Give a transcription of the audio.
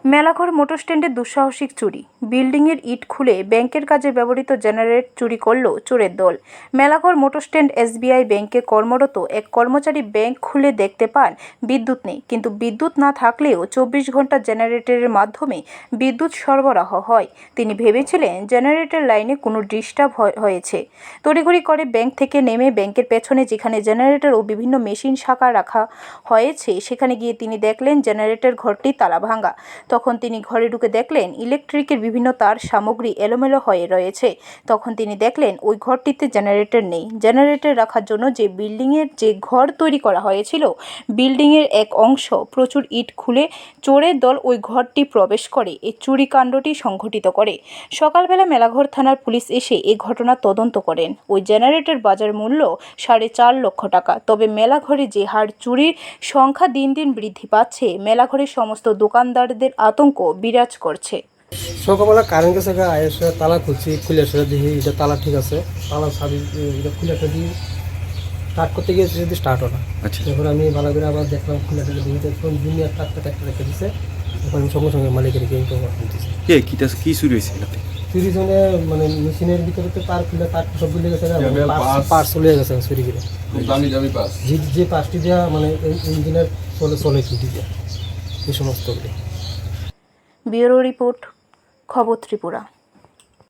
Melaghar motor স্ট্যান্ডে দুঃসাহসিক চুরি। বিল্ডিংয়ের ইট খুলে ব্যাংকের কাজে ব্যবহৃত জেনারেটর চুরি করল চোরের দল। মেলাঘর মোটর স্ট্যান্ড এসবিআই ব্যাংকে কর্মরত এক কর্মচারী ব্যাংক খুলে দেখতে পান বিদ্যুৎ নেই, কিন্তু বিদ্যুৎ না থাকলেও 24 ঘন্টা জেনারেটরের মাধ্যমে বিদ্যুৎ সরবরাহ হয়। তিনি ভেবেছিলেন জেনারেটর লাইনে কোনো ডিস্টার্ব হয়েছে। তড়িঘড়ি করে ব্যাংক থেকে নেমে ব্যাংকের পেছনে যেখানে জেনারেটর ও বিভিন্ন মেশিন শাখা রাখা হয়েছে সেখানে গিয়ে তিনি দেখলেন জেনারেটর ঘরটি তালা ভাঙা। তখন তিনি ঘরে ঢুকে দেখলেন ইলেকট্রিকের বিভিন্ন তার সামগ্রী এলোমেলো হয়ে রয়েছে। তখন তিনি দেখলেন ওই ঘরটিতে জেনারেটর নেই। জেনারেটর রাখার জন্য যে বিল্ডিংয়ের যে ঘর তৈরি করা হয়েছিল, বিল্ডিংয়ের এক অংশ প্রচুর ইট খুলে চোরের দল ওই ঘরটি প্রবেশ করে এই চুরিকাণ্ডটি সংঘটিত করে। সকালবেলা মেলাঘর থানার পুলিশ এসে এই ঘটনা তদন্ত করেন। ওই জেনারেটর বাজার মূল্য 4.5 লক্ষ টাকা। তবে মেলাঘরে যে হার চুরির সংখ্যা দিন দিন বৃদ্ধি পাচ্ছে, মেলাঘরের সমস্ত দোকানদারদের আতঙ্ক বিরাজ করছে। সকালবেলা কারেন্ট গেছে এসে তালা খুলছি, খুলে এসে দেখি এটা তালা ঠিক আছে, তালা সাবি এটা খুলে একটা দিয়ে স্টার্ট করতে গিয়ে যদি স্টার্ট হলো। আচ্ছা, তখন আমি ভালো করে আবার দেখলাম, খুলে টেলে দিয়ে দেখলাম দুনিয়া একটা রেখে দিচ্ছে। তখন আমি সঙ্গে সঙ্গে মালিকের দিচ্ছি কি চুরি হয়েছে এটাতে? চুরি জন্য মানে মেশিনের ভিতরে তো তার খুলে তার সব খুলে গেছে, পার্স চলে গেছে চুরি করে। যে পার্সটি দেওয়া মানে ইঞ্জিনের চলে চুরি দেওয়া এই সমস্তগুলি। ব্যুরো রিপোর্ট, খবর ত্রিপুরা।